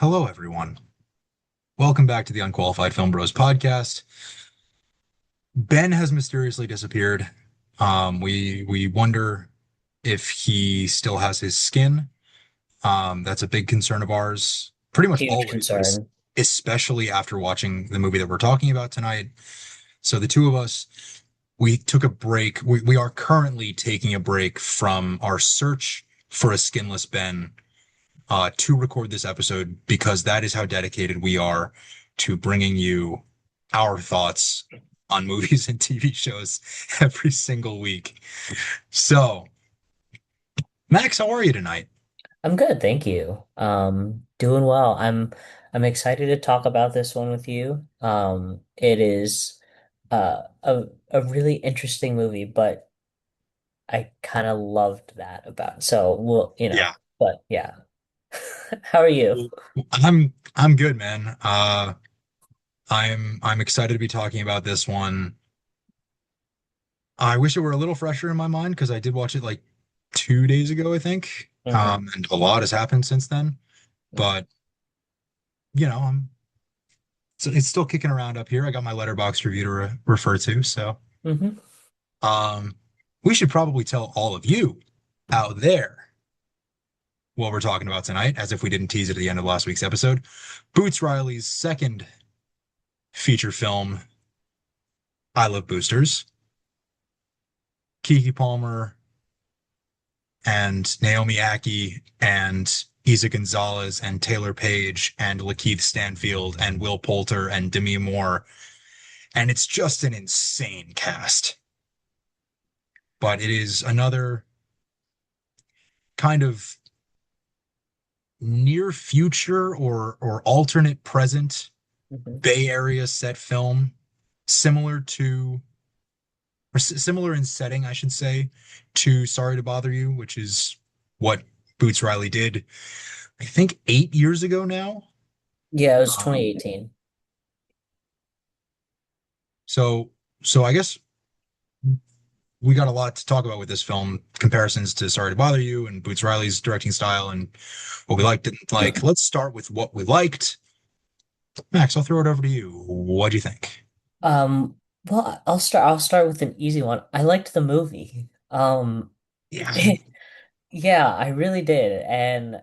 Hello, everyone. Welcome back to the Unqualified Film Bros podcast. Ben has mysteriously disappeared. We wonder if he still has his skin. That's a big concern of ours, pretty much Huge always, but concern. especially after watching the movie that we're talking about tonight. So the two of us, we took a break. We are currently taking a break from our search for a skinless Ben to record this episode because that is how dedicated we are to bringing you our thoughts on movies and TV shows every single week. So, Max, how are you tonight? I'm good, thank you. Doing well. I'm excited to talk about this one with you. It is a really interesting movie, but I kind of loved that about. So, well, Yeah. but yeah. How are you? Well, I'm good, man. I'm excited to be talking about this one. I wish it were a little fresher in my mind because I did watch it like 2 days ago, I think. Hmm. And a lot has happened since then. But I'm so it's still kicking around up here. I got my Letterboxd review to refer to, so Hmm. um, we should probably tell all of you out there what we're talking about tonight, as if we didn't tease it at the end of last week's episode. Boots Riley's second feature film, I Love Boosters. Kiki Palmer and Naomi Ackie and Isa Gonzalez and Taylor Page and Lakeith Stanfield and Will Poulter and Demi Moore. And it's just an insane cast. But it is another kind of near future or alternate present Hmm. Bay Area set film, similar to or similar in setting, I should say, to Sorry to Bother You, which is what Boots Riley did, I think 8 years ago now. Yeah, it was Um, 2018. so so I guess we got a lot to talk about with this film, comparisons to Sorry to Bother You and Boots Riley's directing style and what we liked, didn't like. Let's start with what we liked. Max, I'll throw it over to you. What do you think? Well, I'll start with an easy one. I liked the movie. Yeah. Yeah, I really did. And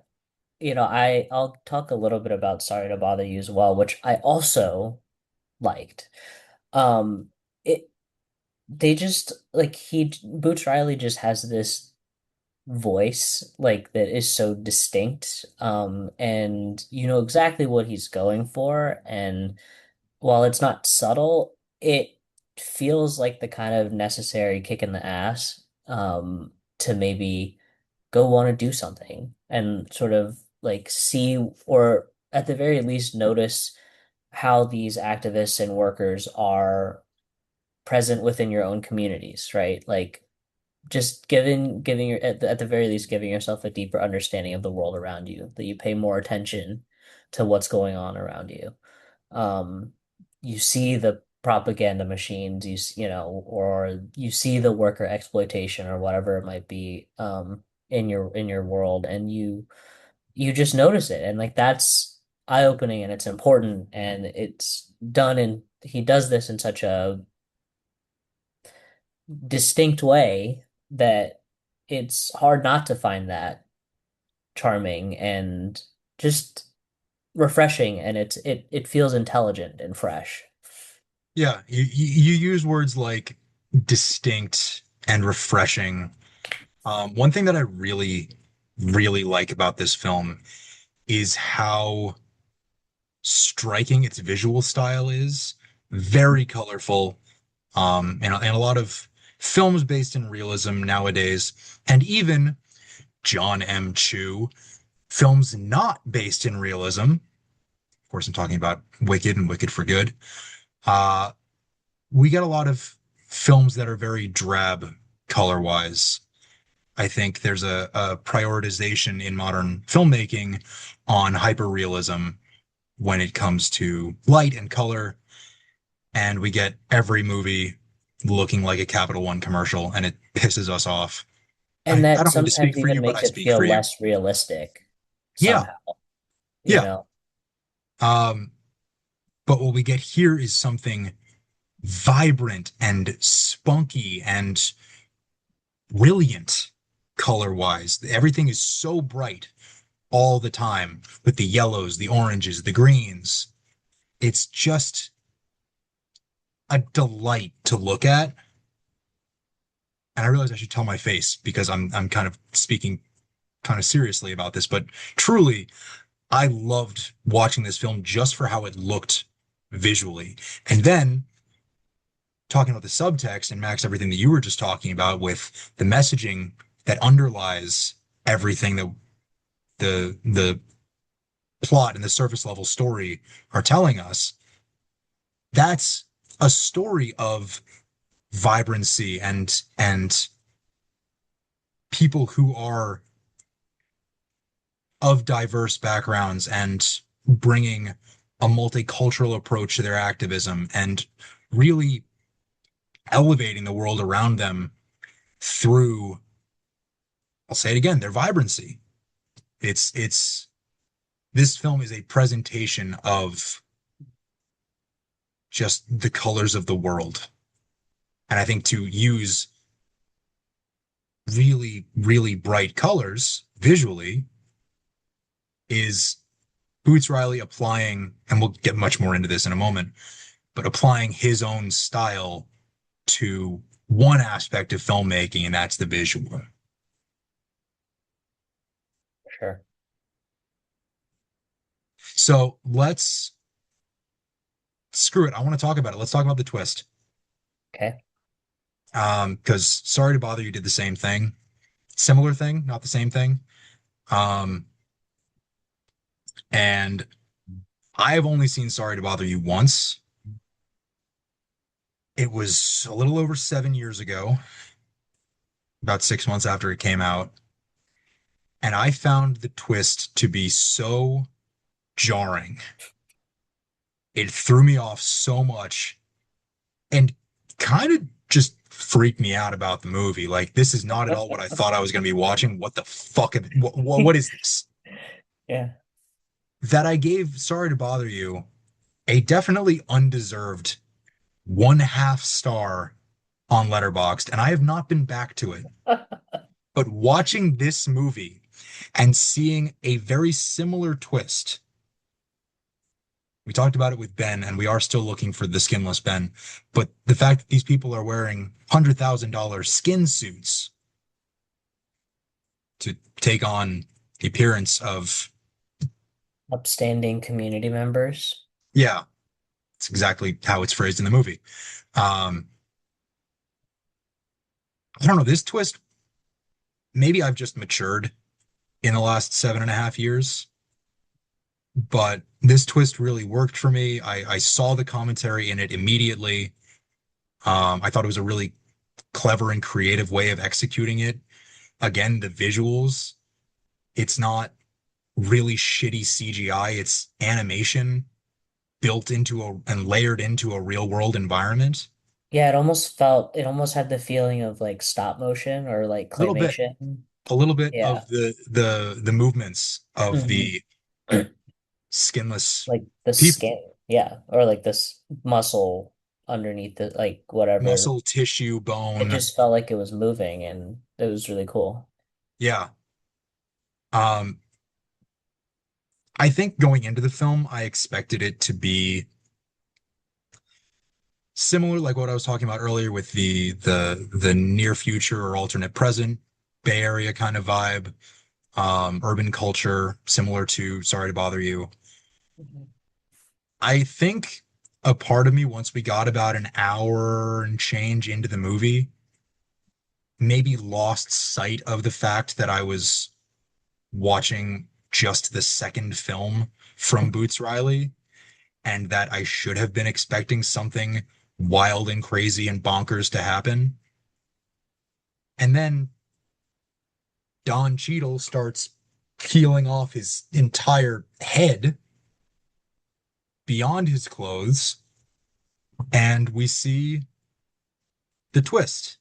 I'll talk a little bit about Sorry to Bother You as well, which I also liked. Um it they just like he Boots Riley just has this voice like that is so distinct, and you know exactly what he's going for, and while it's not subtle, it feels like the kind of necessary kick in the ass, to maybe go want to do something and sort of like see, or at the very least notice how these activists and workers are present within your own communities, right? Like just giving your at the very least giving yourself a deeper understanding of the world around you, that you pay more attention to what's going on around you. Um, you see the propaganda machines, or you see the worker exploitation or whatever it might be, in your world, and you just notice it, and like that's eye-opening and it's important, and it's done, and he does this in such a distinct way that it's hard not to find that charming and just refreshing, and it feels intelligent and fresh. Yeah, you use words like distinct and refreshing. One thing that I really, really like about this film is how striking its visual style is. Very colorful. And a lot of films based in realism nowadays, and even John M. Chu films not based in realism. Of course, I'm talking about Wicked and Wicked for Good. Uh, we get a lot of films that are very drab color wise. I think there's a prioritization in modern filmmaking on hyperrealism when it comes to light and color, and we get every movie looking like a Capital One commercial, and it pisses us off. And I that don't mean to speak sometimes for even you, but I makes it speak for feel you. less realistic Yeah, somehow, you yeah, know? Um, but what we get here is something vibrant and spunky and brilliant color wise. Everything is so bright all the time with the yellows, the oranges, the greens. It's just a delight to look at. And I realize I should tell my face because I'm kind of speaking kind of seriously about this, but truly, I loved watching this film just for how it looked visually. And then talking about the subtext and Max, everything that you were just talking about with the messaging that underlies everything that the plot and the surface level story are telling us, that's a story of vibrancy and people who are of diverse backgrounds and bringing a multicultural approach to their activism and really elevating the world around them through, I'll say it again, their vibrancy. It's this film is a presentation of just the colors of the world. And I think to use really, really bright colors visually is Boots Riley applying, and we'll get much more into this in a moment, but applying his own style to one aspect of filmmaking, and that's the visual. Sure. So let's screw it. I want to talk about it. Let's talk about the twist. Okay. Because Sorry to Bother You did the same thing, similar thing, not the same thing. Um, and I've only seen Sorry to Bother You once. It was a little over 7 years ago, about 6 months after it came out. And I found the twist to be so jarring. It threw me off so much and kind of just freaked me out about the movie. Like, this is not at all what I thought I was going to be watching. What the fuck? What is this? Yeah. That I gave Sorry to Bother You a definitely undeserved 1/2 star on Letterboxd, and I have not been back to it. But watching this movie and seeing a very similar twist, we talked about it with Ben, and we are still looking for the skinless Ben. But the fact that these people are wearing $100,000 skin suits to take on the appearance of, Upstanding community members. yeah, it's exactly how it's phrased in the movie. Um, I don't know, this twist, maybe I've just matured in the last 7.5 years, but this twist really worked for me. I saw the commentary in it immediately. I thought it was a really clever and creative way of executing it. Again, the visuals, it's not really shitty CGI, it's animation built into a and layered into a real world environment. Yeah, it almost had the feeling of like stop motion or like A little bit, claymation. a little bit of Yeah. the movements of Hmm. the skinless Like the people, skin. Yeah. Or like this muscle underneath the like whatever. muscle, tissue, It bone. just felt like it was moving and it was really cool. Yeah. Um, I think going into the film, I expected it to be similar, like what I was talking about earlier with the near future or alternate present Bay Area kind of vibe, urban culture, similar to Sorry to Bother You. Mhm. I think a part of me, once we got about an hour and change into the movie, maybe lost sight of the fact that I was watching just the second film from Boots Riley, and that I should have been expecting something wild and crazy and bonkers to happen. And then Don Cheadle starts peeling off his entire head beyond his clothes, and we see the twist.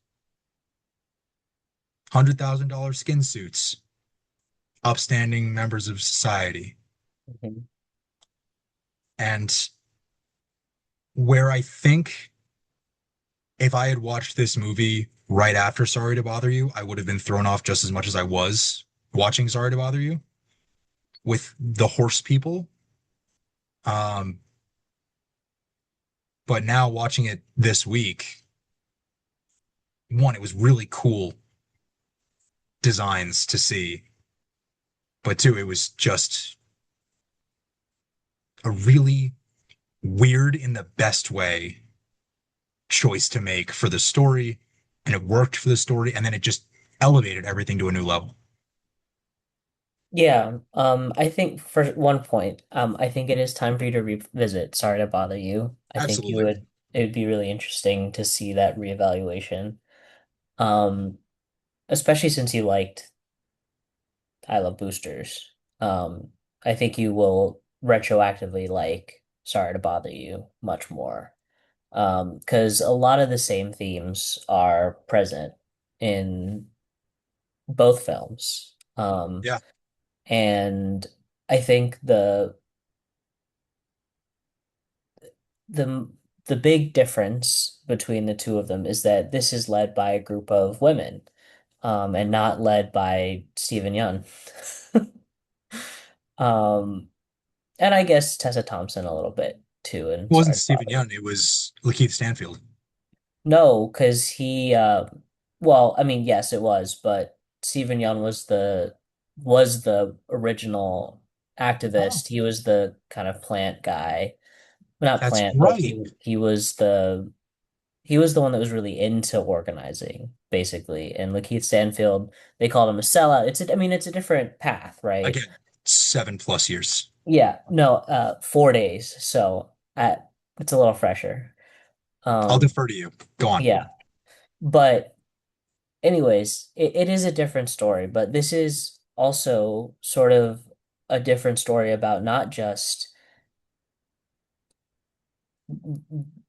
$100,000 skin suits, upstanding members of society. Mhm. And where I think if I had watched this movie right after Sorry to Bother You, I would have been thrown off just as much as I was watching Sorry to Bother You with the horse people. Um, but now watching it this week, one, it was really cool designs to see, but two, it was just a really weird in the best way choice to make for the story, and it worked for the story, and then it just elevated everything to a new level. Yeah, I think for one point, I think it is time for you to revisit Sorry to Bother You. I think Absolutely. it would be really interesting to see that reevaluation. Um, Especially since you liked I Love Boosters. I think you will retroactively like Sorry to Bother You much more. Because a lot of the same themes are present in both films. Yeah. And I think the the big difference between the two of them is that this is led by a group of women, and not led by Stephen Young. Um, and I guess Tessa Thompson a little bit too, It and wasn't Sorry to Stephen Bother You. Young, it was Lakeith Stanfield. No, because well, I mean, yes, it was, but Stephen Young was the original Oh, activist. He was the kind of plant guy. Not that's plant, but right. he was the one that was really into organizing, basically. And Lakeith Stanfield, they called him a sellout. I mean, it's a different path, right? Again, 7+ years. Yeah, no, 4 days. So it's a little fresher. I'll Um, defer to you. Go on. yeah. But anyways, it is a different story, but this is also sort of a different story about not just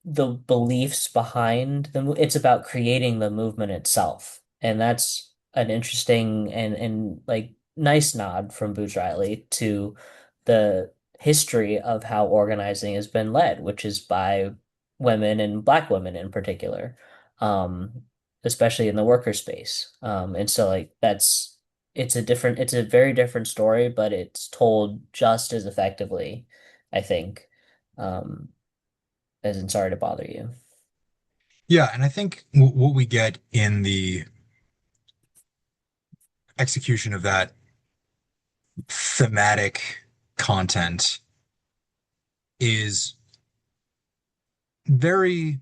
the beliefs behind it's about creating the movement itself. And that's an interesting and like nice nod from Boots Riley to the history of how organizing has been led, which is by women and Black women in particular, um, especially in the worker space. And so like it's a very different story, but it's told just as effectively, I think. Um, as in Sorry to Bother You. Yeah, and I think what we get in the execution of that thematic content is very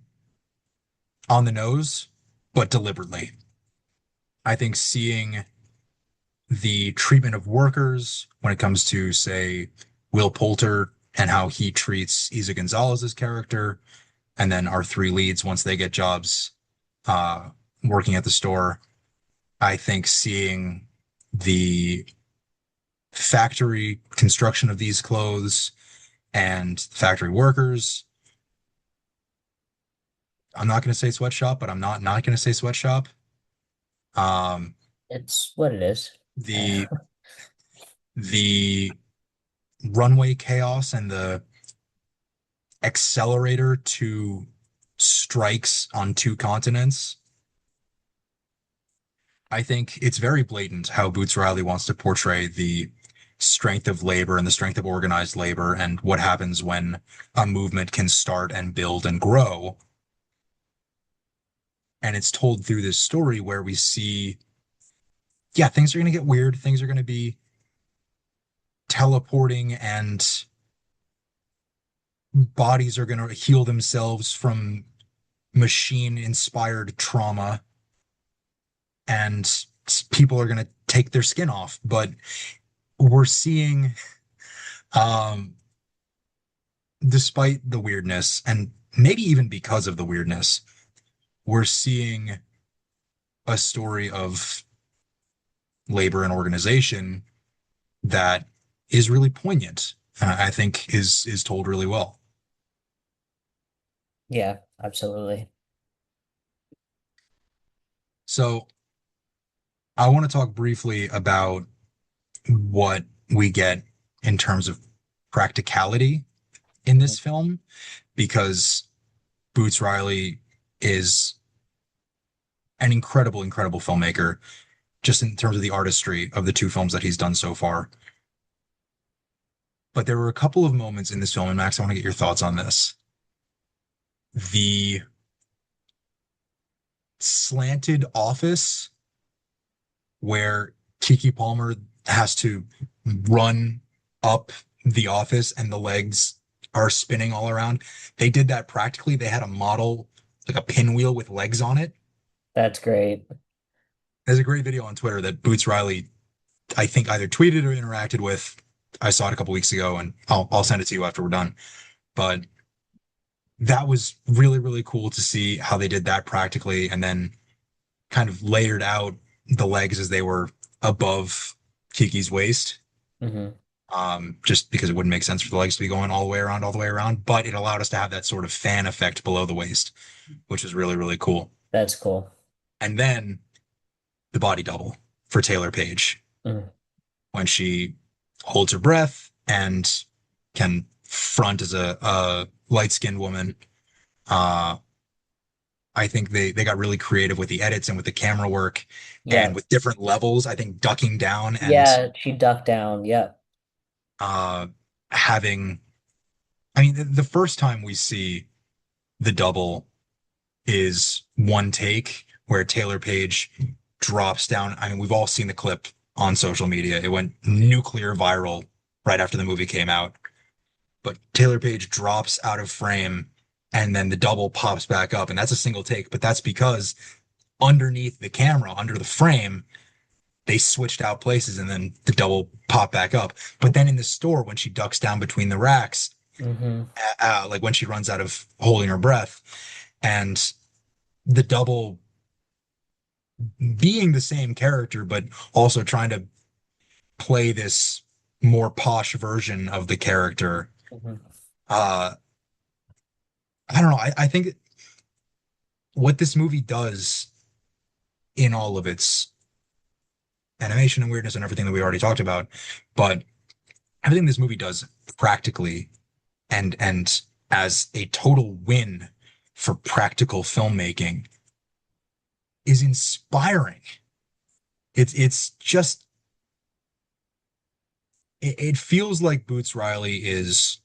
on the nose, but deliberately. I think seeing the treatment of workers when it comes to, say, Will Poulter and how he treats Isa Gonzalez's character, and then our three leads once they get jobs uh, working at the store. I think seeing the factory construction of these clothes and factory workers. I'm not going to say sweatshop, but I'm not going to say sweatshop. Um, It's what it is. the the runway chaos and the accelerator to strikes on two continents. I think it's very blatant how Boots Riley wants to portray the strength of labor and the strength of organized labor and what happens when a movement can start and build and grow. And it's told through this story where we see, yeah, things are going to get weird. Things are going to be teleporting and bodies are going to heal themselves from machine inspired trauma and people are going to take their skin off. But we're seeing, um, despite the weirdness and maybe even because of the weirdness, we're seeing a story of labor and organization that is really poignant. I think is told really well. Yeah, absolutely. So I want to talk briefly about what we get in terms of practicality in Mhm. this film because Boots Riley is an incredible, incredible filmmaker, just in terms of the artistry of the two films that he's done so far. But there were a couple of moments in this film, and Max, I want to get your thoughts on this. The slanted office where Kiki Palmer has to run up the office and the legs are spinning all around. They did that practically. They had a model, like a pinwheel with legs on it. That's great. There's a great video on Twitter that Boots Riley, I think, either tweeted or interacted with. I saw it a couple weeks ago, and I'll send it to you after we're done. But that was really, really cool to see how they did that practically and then kind of layered out the legs as they were above Kiki's waist. Hmm. Just because it wouldn't make sense for the legs to be going all the way around, all the way around. But it allowed us to have that sort of fan effect below the waist, which was really, really cool. That's cool. And then the body double for Taylor Page Mm. when she holds her breath and can front as a light-skinned woman. Uh, I think they got really creative with the edits and with the camera work and Yes. with different levels. I think ducking down and Yeah, she ducked down. Yep. uh, having, I mean, the first time we see the double is one take where Taylor Page drops down. I mean, we've all seen the clip on social media. It went nuclear viral right after the movie came out. But Taylor Page drops out of frame and then the double pops back up. And that's a single take. But that's because underneath the camera, under the frame, they switched out places and then the double popped back up. But then in the store, when she ducks down between the racks, Hmm. like when she runs out of holding her breath, and the double being the same character, but also trying to play this more posh version of the character. Hmm. Uh, I don't know. I think what this movie does in all of its animation and weirdness and everything that we already talked about, but everything this movie does practically and as a total win for practical filmmaking is inspiring. It's just it feels like Boots Riley is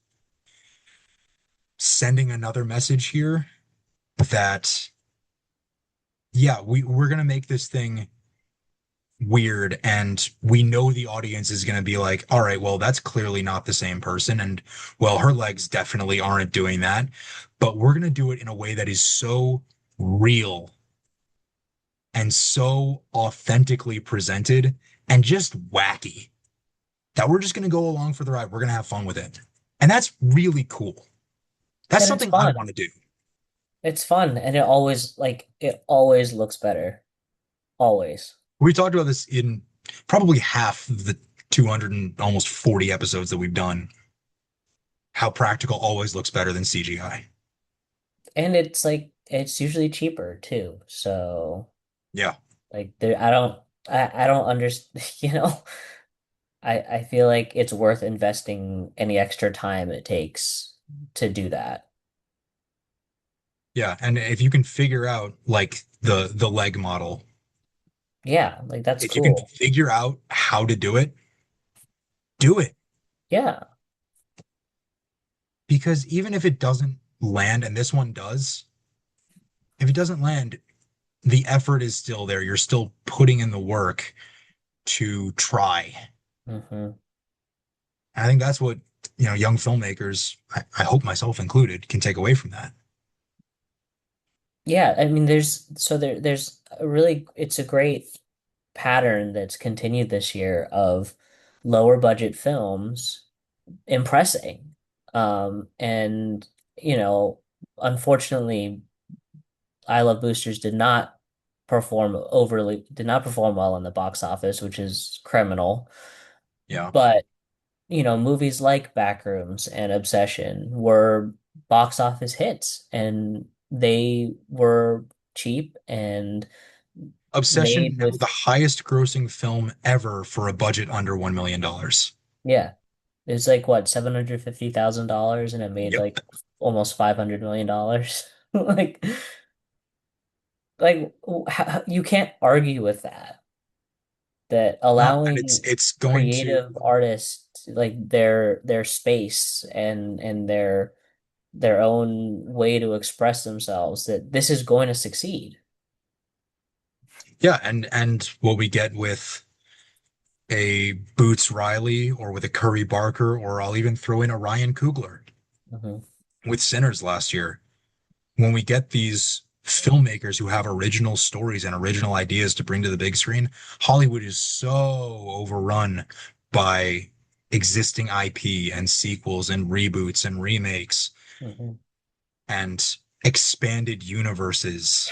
sending another message here that yeah, we're gonna make this thing weird and we know the audience is gonna be like, all right, well, that's clearly not the same person, and well, her legs definitely aren't doing that, but we're gonna do it in a way that is so real and so authentically presented and just wacky that we're just gonna go along for the ride. We're gonna have fun with it. And that's really cool. That's And it's something I fun. want to do. It's fun, and it always looks better. Always. We talked about this in probably half of the 200 and almost 40 episodes that we've done. How practical always looks better than CGI. And it's like it's usually cheaper too. So Yeah. like there I don't understand, I feel like it's worth investing any extra time it takes to do that. Yeah. And if you can figure out like the leg model, Yeah, like that's if you can cool. figure out how to do it. Yeah. Because even if it doesn't land, and this one does, if it doesn't land, the effort is still there. You're still putting in the work to try. Hmm. And I think that's what, young filmmakers, I hope myself included, can take away from that. Yeah, I mean there's a really it's a great pattern that's continued this year of lower budget films impressing. And you know, unfortunately, I Love Boosters did not perform well in the box office, which is criminal. Yeah. But, movies like Backrooms and Obsession were box office hits and they were cheap and Obsession, made now with, the highest grossing film ever for a budget under $1 million. yeah. It's like what, $750,000 and it made Yep. like almost $500 million. Like you can't argue with that. That No, and it's allowing it's going to creative artists like their space and their own way to express themselves, that this is going to succeed. yeah, and what we get with a Boots Riley or with a Curry Barker, or I'll even throw in a Ryan Coogler Hmm. with Sinners last year. When we get these filmmakers who have original stories and original ideas to bring to the big screen, Hollywood is so overrun by existing IP and sequels and reboots and remakes Hmm. and expanded universes.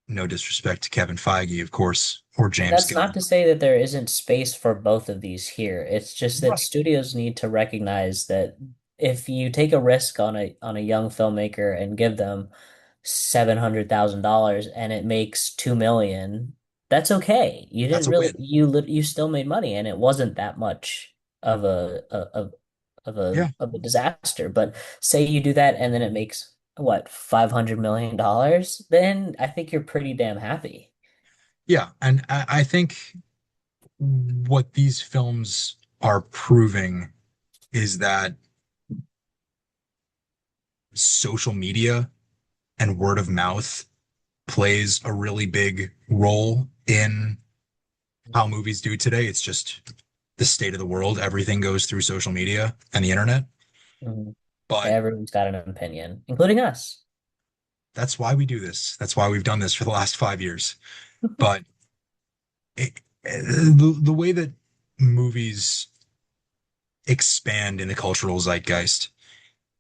No disrespect to Kevin Feige, of course, or James That's not Gunn. to say that there isn't space for both of these here. It's just that Right. studios need to recognize that if you take a risk on a young filmmaker and give them $700,000 and it makes 2 million, that's okay. You That's didn't a really win. you still made money and it wasn't that much of a disaster. But say you do that and then it makes what, $500 million, then I think you're pretty damn happy. Yeah, and I think what these films are proving is that social media and word of mouth plays a really big role in how movies do today. It's just the state of the world. Everything goes through social media and the internet. Mhm. But Everyone's got an opinion, including us. that's why we do this. That's why we've done this for the last 5 years. But the way that movies expand in the cultural zeitgeist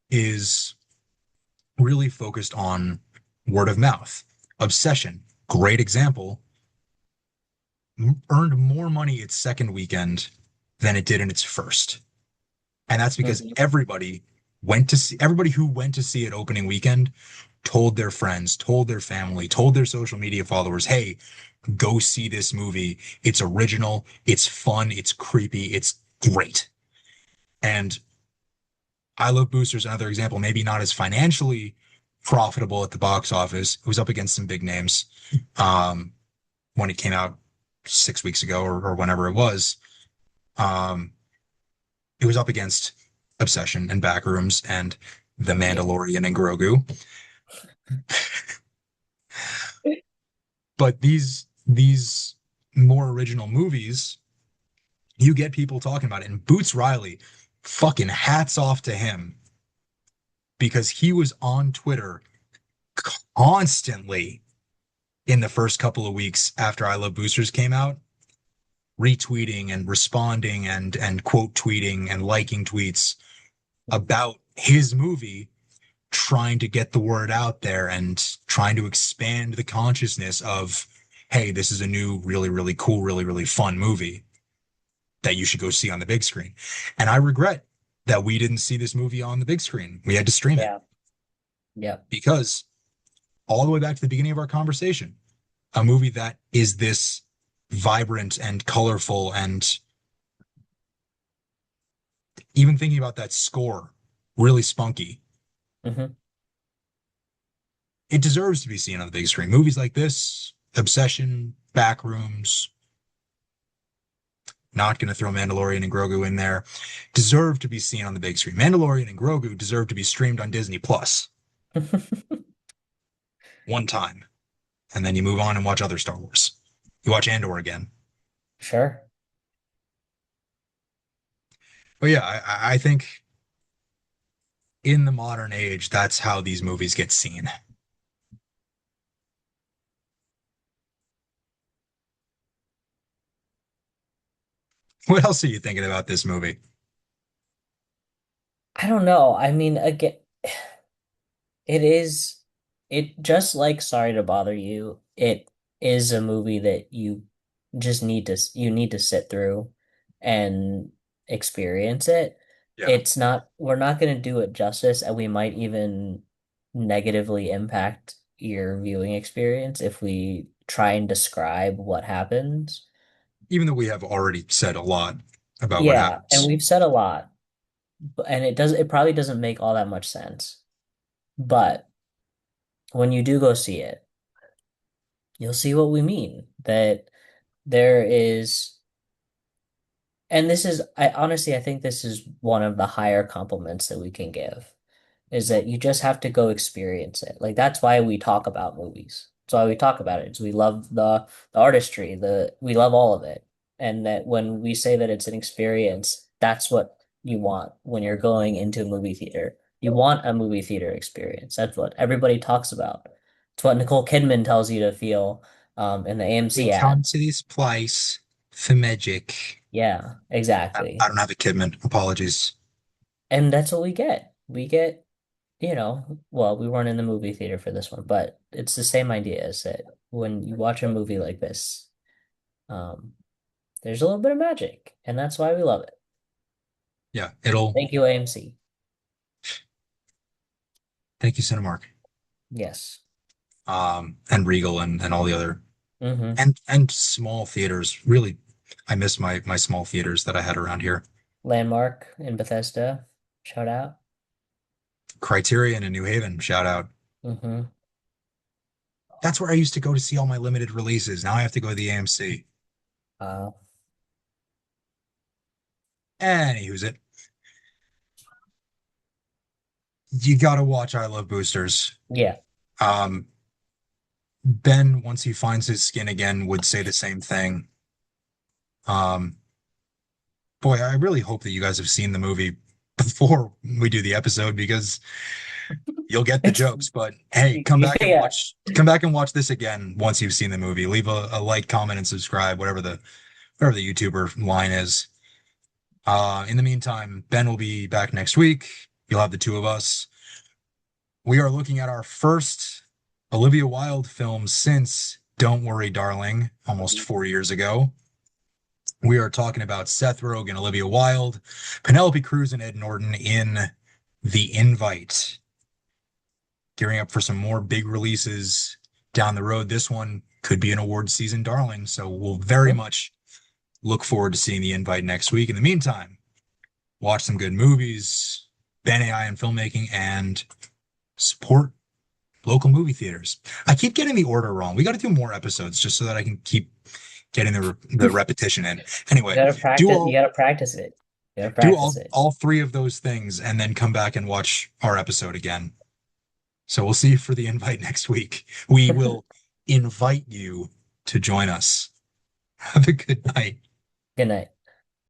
is really focused on word of mouth. Obsession, great example, earned more money its second weekend than it did in its first. And that's because Mhm. everybody who went to see it opening weekend told their friends, told their family, told their social media followers, hey, go see this movie. It's original, it's fun, it's creepy, it's great. And I Love Booster is another example, maybe not as financially profitable at the box office. It was up against some big names um, when it came out 6 weeks ago or whenever it was. Um, it was up against Obsession and Backrooms and The Yeah. Mandalorian and Grogu. But these more original movies, you get people talking about it. And Boots Riley, fucking hats off to him because he was on Twitter constantly in the first couple of weeks after I Love Boosters came out, retweeting and responding and quote tweeting and liking tweets Mhm. about his movie, trying to get the word out there and trying to expand the consciousness of, hey, this is a new, really, really cool, really, really fun movie that you should go see on the big screen. And I regret that we didn't see this movie on the big screen. We had to stream it Yeah. Yeah. because all the way back to the beginning of our conversation, a movie that is this vibrant and colorful and even thinking about that score, really spunky. Hmm. It deserves to be seen on the big screen. Movies like this, Obsession, Backrooms, not going to throw Mandalorian and Grogu in there, deserve to be seen on the big screen. Mandalorian and Grogu deserve to be streamed on Disney Plus one time, and then you move on and watch other Star Wars. You watch Andor again. Sure. But yeah, I think in the modern age, that's how these movies get seen. What else are you thinking about this movie? I don't know. I mean, again, it is, it just like Sorry to Bother You, it is a movie that you need to sit through and experience it. Yeah. We're not going to do it justice, and we might even negatively impact your viewing experience if we try and describe what happens. Even though we have already said a lot. about what Yeah, and happens. we've said a lot, and it probably doesn't make all that much sense. But when you do go see it, you'll see what we mean. That there is, and this is, I honestly, I think this is one of the higher compliments that we can give, is that you just have to go experience it. Like that's why we talk about movies. That's why we talk about it. Is we love the artistry, we love all of it. And that when we say that it's an experience, that's what you want when you're going into a movie theater. You want a movie theater experience. That's what everybody talks about. It's what Nicole Kidman tells you to feel in the We AMC come ad. to this place for magic. Yeah, I exactly. don't have a Kidman. Apologies. And that's what we get. We get, well, we weren't in the movie theater for this one, but it's the same idea is that when you watch a movie like this, um, there's a little bit of magic, and that's why we love it. Yeah, it'll. Thank you, AMC. Thank you, Cinemark, Yes. and Regal, and all the other Mm-hmm. and small theaters. Really, I miss my small theaters that I had around here. Landmark in Bethesda. Shout out. Criterion in New Haven, shout out. Mm-hmm. That's where I used to go to see all my limited releases. Now I have to go to the AMC. Uh, Anywho's it. You gotta watch I Love Boosters. yeah. Um, Ben, once he finds his skin again, would say the same thing. Um, boy, I really hope that you guys have seen the movie before we do the episode because you'll get the It's jokes. But hey, yeah. come back and watch this again once you've seen the movie. Leave a like, comment, and subscribe, whatever the YouTuber line is. In the meantime, Ben will be back next week. You'll have the two of us. We are looking at our first Olivia Wilde film since Don't Worry, Darling, almost 4 years ago. We are talking about Seth Rogen, Olivia Wilde, Penelope Cruz, and Ed Norton in The Invite. Gearing up for some more big releases down the road. This one could be an award season darling, so we'll very Mhm. much look forward to seeing The Invite next week. In the meantime, watch some good movies, ban AI in filmmaking, and support local movie theaters. I keep getting the order wrong. We got to do more episodes just so that I can keep getting the repetition in. You Anyway, gotta do practice. You all gotta practice it. You gotta do practice it. all three of those things and then come back and watch our episode again. So we'll see you for the invite next week. We will invite you to join us. Have a good night. Good night.